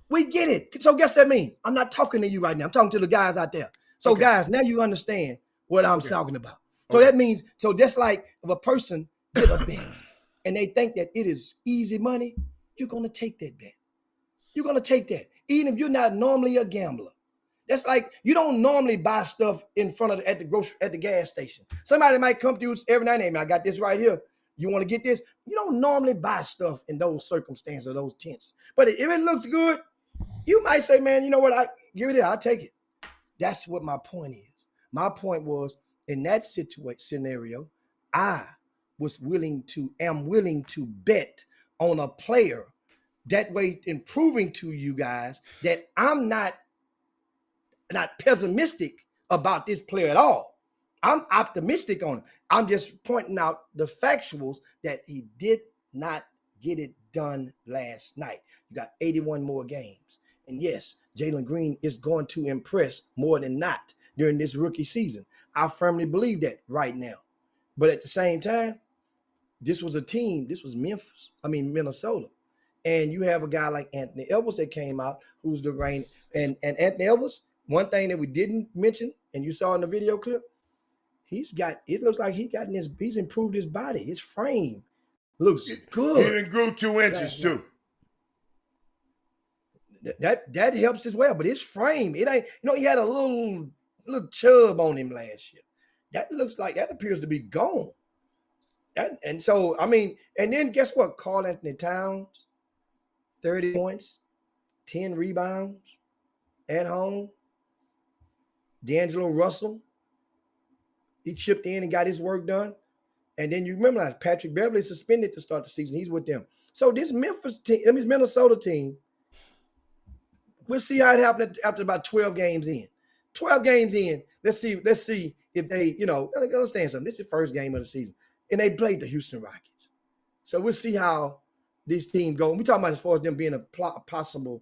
We get it. So guess what that means? I'm not talking to you right now. I'm talking to the guys out there. So guys, now you understand what I'm talking about. So that means, just like if a person did a bet and they think that it is easy money, you're going to take that bet. You're going to take that. Even if you're not normally a gambler. That's like you don't normally buy stuff in front of at the gas station. Somebody might come to you every night and I got this right here. You want to get this? You don't normally buy stuff in those circumstances, those tents. But if it looks good, you might say, man, you know what? Give it here. I'll take it. That's what my point is. My point was in that scenario, I am willing to bet on a player that way in proving to you guys that I'm not pessimistic about this player at all. I'm optimistic on him. I'm just pointing out the factuals that he did not get it done last night. You got 81 more games. And yes, Jalen Green is going to impress more than not during this rookie season. I firmly believe that right now. But at the same time, this was Minnesota. And you have a guy like Anthony Edwards that came out, who's the reign. And Anthony Edwards, one thing that we didn't mention, and you saw in the video clip, it looks like he's improved his body. His frame looks good. He done grew 2 inches too. That helps as well. But his frame, it ain't, he had a little chub on him last year. That looks like that appears to be gone. And then guess what? Karl Anthony Towns, 30 points, 10 rebounds at home. D'Angelo Russell, he chipped in and got his work done. And then you remember like Patrick Beverly suspended to start the season. He's with them. So this Memphis team, I mean, Minnesota team, we'll see how it happened after about 12 games in. 12 games in, let's see if they, understand something. This is the first game of the season. And they played the Houston Rockets. So we'll see how this team go. We're talking about as far as them being a possible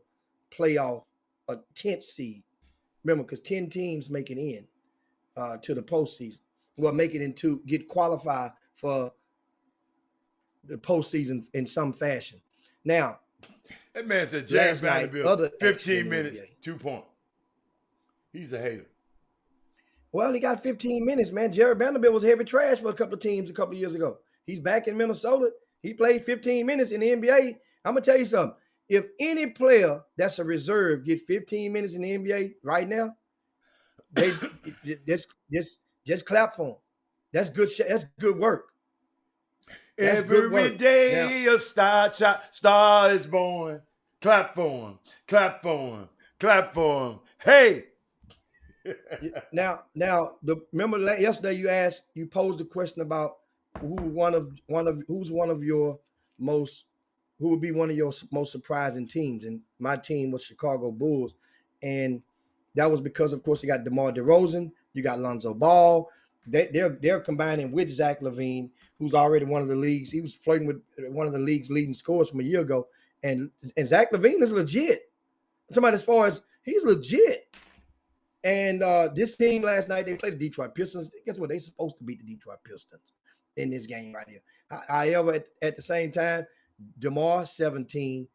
playoff, a 10th seed. Remember, because 10 teams make it in to the postseason. Well, make it into get qualified for the postseason in some fashion. Now, that man said James Vanderbilt, 15 minutes, 2 points. He's a hater. Well, he got 15 minutes, man. Jared Vanderbilt was heavy trash for a couple of teams a couple of years ago. He's back in Minnesota. He played 15 minutes in the NBA. I'm going to tell you something. If any player that's a reserve get 15 minutes in the NBA right now, they just clap for him. That's good. That's good work. That's Every good day now, a star is born. Clap for him. Clap for him. Clap for him. Hey. Now, remember yesterday you posed a question about who would be one of your most surprising teams, and my team was Chicago Bulls, and that was because, of course, you got DeMar DeRozan, you got Lonzo Ball. They're combining with Zach LaVine, who's already one of the leagues. He was flirting with one of the league's leading scorers from a year ago, and Zach LaVine is legit. I'm talking about as far as he's legit. And this team last night, they played the Detroit Pistons. Guess what? They're supposed to beat the Detroit Pistons in this game right here. However, at the same time, DeMar 17,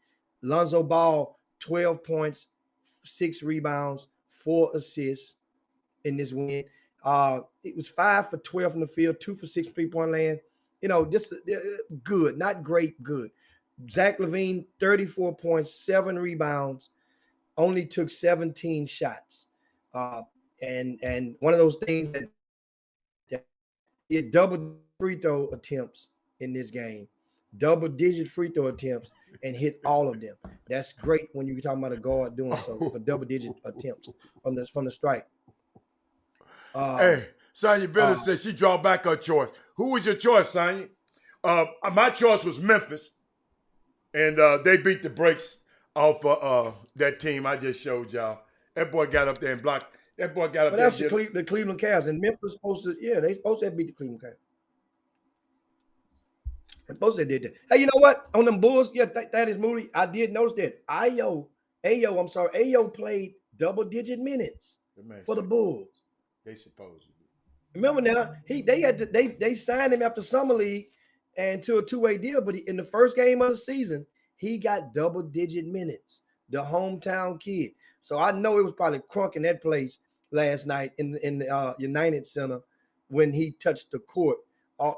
Lonzo Ball 12 points, 6 rebounds, 4 assists in this win. It was 5 for 12 from the field, 2 for 6 3-point land. This good, not great, good. Zach LaVine 34 points, 7 rebounds, only took 17 shots. And one of those things that he had double free throw attempts in this game, double-digit free throw attempts, and hit all of them. That's great when you're talking about a guard doing so for double-digit attempts from the strike. Hey, Sonya Bennett said she draw back her choice. Who was your choice, Sonya? My choice was Memphis, and they beat the brakes off that team I just showed y'all. That boy got up there and blocked. That boy got up there. But that's the Cleveland Cavs, and Memphis they supposed to beat the Cleveland Cavs. They're supposed to did that. Hey, you know what? On them Bulls, that is Moody. I did notice that Ayo played double-digit minutes for the Bulls. They supposed to. Remember now, they signed him after summer league and to a two-way deal. But in the first game of the season, he got double-digit minutes. The hometown kid. So I know it was probably crunk in that place last night in the United Center when he touched the court.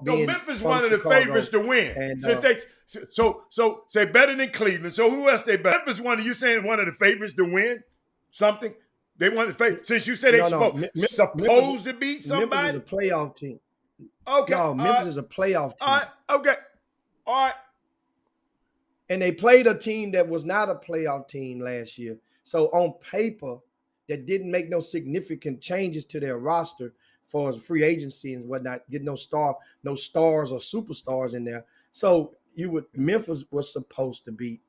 Memphis one of the favorites to win. And, so say better than Cleveland. So who else they better? Memphis you saying one of the favorites to win something? They want the favorite. Since you said supposed to beat somebody. Memphis is a playoff team. Okay. No, Memphis is a playoff team. All right. Okay. All right. And they played a team that was not a playoff team last year. So on paper, that didn't make no significant changes to their roster for free agency and whatnot. Get no stars or superstars in there. So Memphis was supposed to beat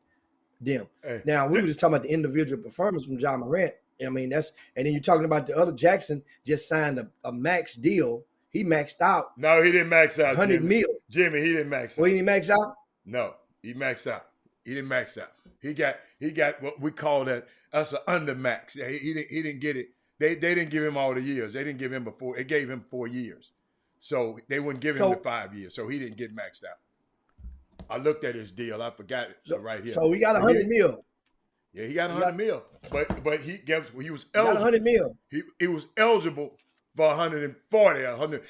them. Hey, now we were just talking about the individual performance from Ja Morant. I mean, and then you're talking about the other Jackson just signed a max deal. He maxed out. No, he didn't max out. $100 million. Jimmy, he didn't max out. Well, he didn't max out? No, he maxed out. He didn't max out. He got what we call that's an under max. He didn't get it. They didn't give him all the years. They didn't give him They gave him 4 years. So they wouldn't give him the 5 years. So he didn't get maxed out. I looked at his deal. I forgot it right here. So we got $100 million. Yeah, he got $100 million. But he was eligible. $100 million. He was eligible for 140 or 100.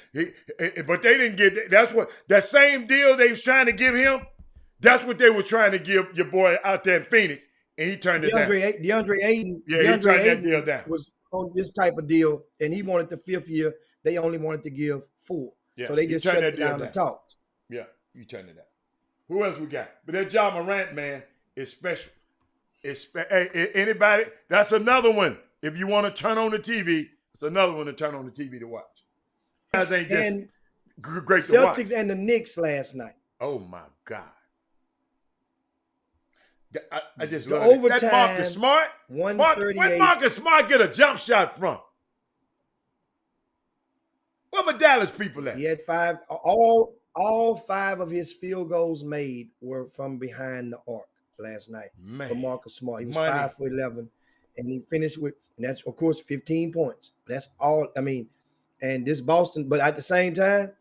But they didn't get that same deal they was trying to give him. That's what they were trying to give your boy out there in Phoenix, and he turned it down. DeAndre Ayton. Yeah, he turned that deal down. Was on this type of deal, and he wanted the 5th year. They only wanted to give 4. Yeah, so they just shut down the talks. Yeah, you turned it down. Who else we got? But that Ja Morant, man, is special. Hey, anybody? That's another one. If you want to turn on the TV, it's another one to turn on the TV to watch. Guys ain't just great to watch. Celtics and the Knicks last night. Oh my God. I just The love it. overtime, That Marcus Smart. Where 138. Marcus Smart get a jump shot from? Where my Dallas people at? He had 5. All 5 of his field goals made were from behind the arc last night. Man. For Marcus Smart, he was Money. 5 for 11, and he finished with, and that's of course 15 points. That's all. I mean, and this Boston, but at the same time,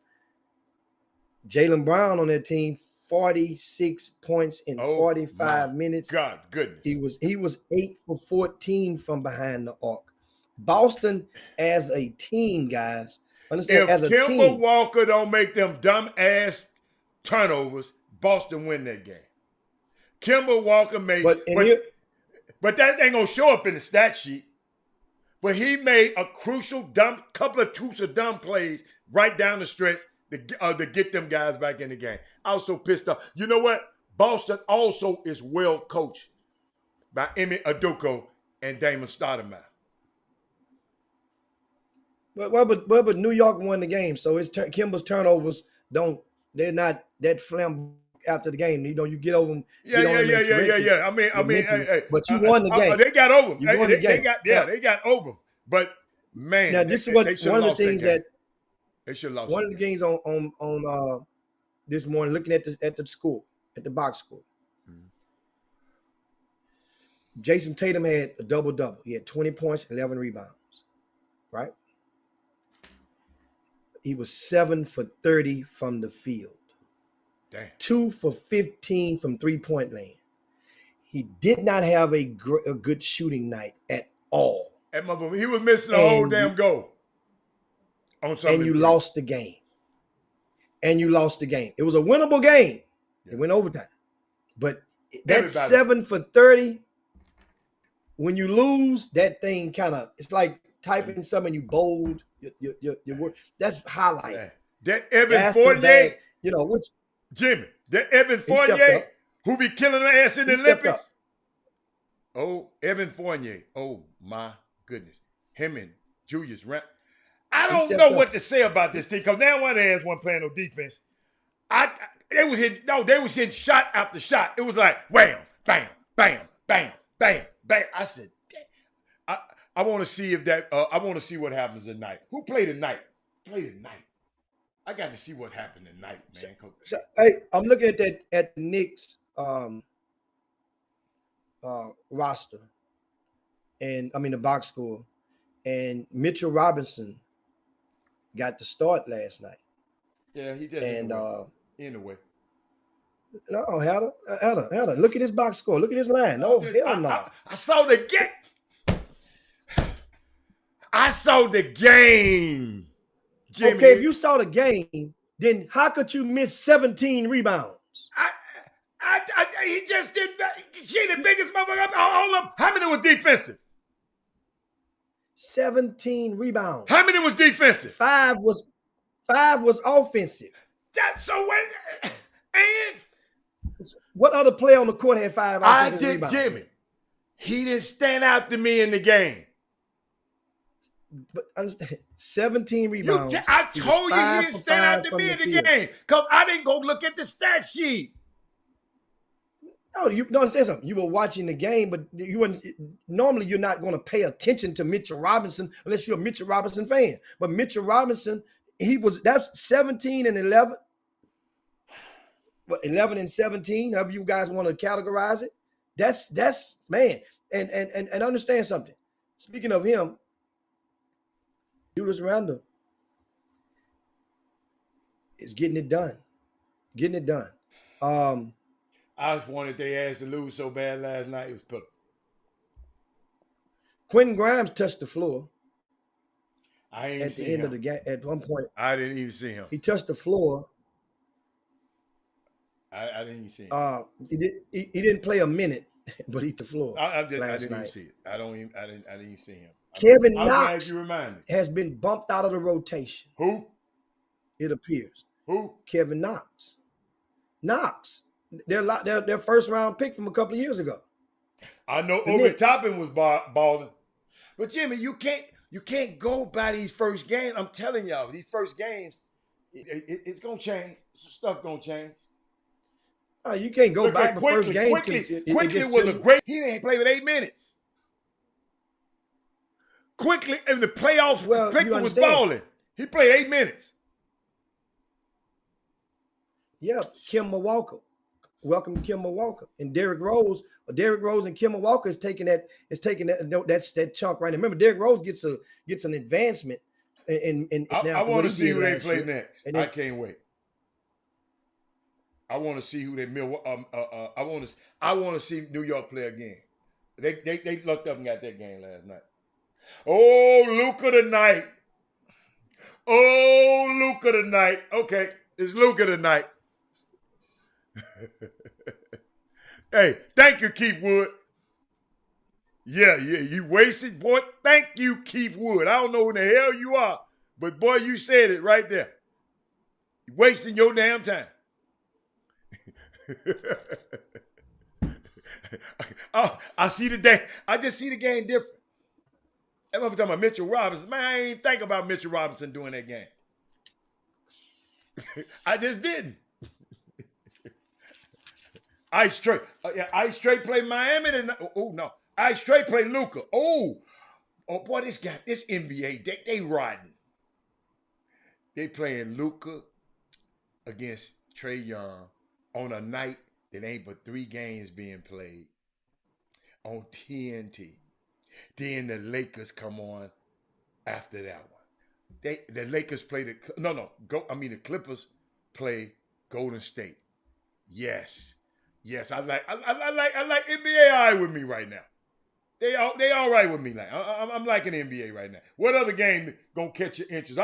Jaylen Brown on their team, 46 points in 45 minutes. God, goodness. He was 8 for 14 from behind the arc. Boston as a team, guys. Understand, If as a Kemba team, Walker don't make them dumb ass turnovers, Boston win that game. Kemba Walker made, but that ain't gonna show up in the stat sheet. But he made a couple of crucial dumb plays right down the stretch to get them guys back in the game. I was so pissed off. You know what? Boston also is well coached by Emi Udoka and Damon Stoudemire. But New York won the game, so Kimba's turnovers they're not that flamboyant after the game. You know, you get over them. Yeah. I mean, but you won the game. They got over them. You won the game. They got over them. But man, now this is what one of the things that they should have lost. One of the games on this morning, looking at the school, at the box score. Mm-hmm. Jason Tatum had a double-double. He had 20 points, 11 rebounds, right? He was 7 for 30 from the field. Damn. 2 for 15 from three-point land. He did not have a good shooting night at all. He was missing a whole damn goal. And you lost the game. It was a winnable game. Yeah. It went overtime. But that 7 for 30, when you lose, that thing it's like typing something you bold your word. That's highlight. Yeah. That Evan Fournier, Jimmy, that Evan Fournier who be killing the ass in the Olympics. Oh, Evan Fournier. Oh my goodness. Him and Julius Randle. I don't know what to say about this team because now one ass wasn't playing no defense. They was hitting shot after shot. It was like wham, bam, bam, bam, bam, bam. I said, I want to see I want to see what happens tonight. Who played tonight? I got to see what happened tonight, man. So, hey, I'm looking at the Knicks roster, and I mean the box score, and Mitchell Robinson got the start last night. Yeah, he did. And in a way. No, Helder, look at his box score. Look at his line. No, hell no. I saw the game. I saw the game. Jimmy. Okay, if you saw the game, then how could you miss 17 rebounds? He just didn't. She the biggest motherfucker. Hold up. How many was defensive? 17 rebounds. How many was defensive? 5 was offensive. What other player on the court had 5 offensive rebounds? Jimmy. He didn't stand out to me in the game. But understand, 17 rebounds. I told you he didn't stand out to me in the game because I didn't go look at the stat sheet. No, you don't understand something. You were watching the game, but normally you're not going to pay attention to Mitchell Robinson unless you're a Mitchell Robinson fan. But Mitchell Robinson, that's 17 and 11. But 11 and 17, however you guys want to categorize it. That's man. And understand something. Speaking of him, Julius Randle is getting it done. I just wanted their ass to lose so bad last night. It was pitiful. Quentin Grimes touched the floor. I ain't at seen the end him. of the game. At one point, I didn't even see him. He touched the floor. I didn't even see him. He didn't play a minute, but he hit the floor. I didn't even see it. I didn't even see him. Kevin Knox has been bumped out of the rotation. Who? It appears. Who? Kevin Knox. Their first round pick from a couple of years ago. I know Obi Toppin was balling, but Jimmy, you can't go by these first games. I'm telling y'all, these first games, It's gonna change. Some stuff gonna change. Oh, you can't go back the first game. Quickly was a great. He didn't play with 8 minutes. Quickly in the playoffs, Quickly was balling. He played 8 minutes. Yeah, Kemba Walker. Welcome Kemba Walker and Derrick Rose. Derrick Rose and Kemba Walker is taking that chunk right now. Remember, Derrick Rose gets an advancement. I want to see who they play next. I can't wait. I want to see who they I want to see New York play again. They looked up and got that game last night. Oh, Luka tonight. Oh, Luka tonight. Okay, it's Luka tonight. Hey, thank you, Keith Wood. Yeah, you wasted, boy. Thank you, Keith Wood. I don't know who the hell you are, but boy, you said it right there. You're wasting your damn time. I see the day. I just see the game different. I'm talking about Mitchell Robinson. Man, I ain't even think about Mitchell Robinson doing that game. I just didn't. Ice Strait play Miami tonight. Oh no, Ice Strait play Luka. Oh boy, this NBA, they riding. They playing Luka against Trae Young on a night that ain't but 3 games being played on TNT. Then the Lakers come on after that one. The Lakers play the Clippers play Golden State. Yes, I like NBA all right with me right now. They all right with me. Like I'm liking the NBA right now. What other game gonna catch your interest?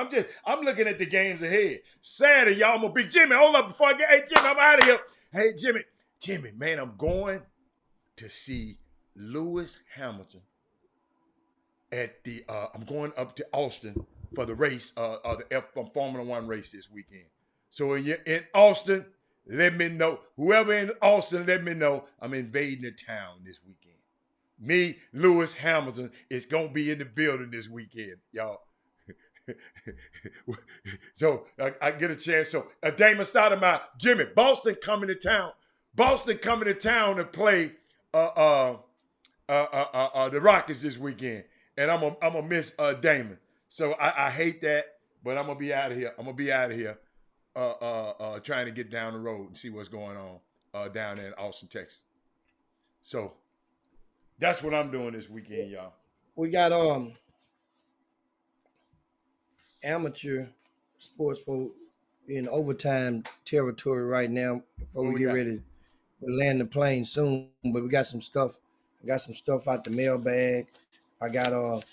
I'm looking at the games ahead. Saturday, y'all, I'm gonna be Jimmy. Hold up before I get. Hey Jimmy, I'm out of here. Hey Jimmy, man, I'm going to see Lewis Hamilton at the. I'm going up to Austin for the race, the Formula One race this weekend. So when you're in Austin, let me know. Whoever in Austin, let me know. I'm invading the town this weekend. Me, Lewis Hamilton, is going to be in the building this weekend, y'all. So I get a chance. So Damon Stoudemire, Jimmy, Boston coming to town. Boston coming to town to play the Rockets this weekend. And I'm gonna miss Damon. So I hate that, but I'm going to be out of here. Trying to get down the road and see what's going on down there in Austin, Texas. So that's what I'm doing this weekend, y'all. We got amateur sports for in overtime territory right now before we get ready to land the plane soon. But we got some stuff. I got some stuff out the mailbag. I got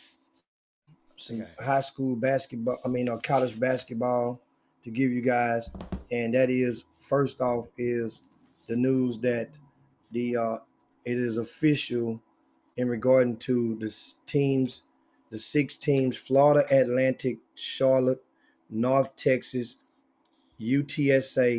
some high school basketball. College basketball to give you guys, and that is first off is the news that it is official in regarding to the 6 teams: Florida Atlantic, Charlotte, North Texas, UTSA,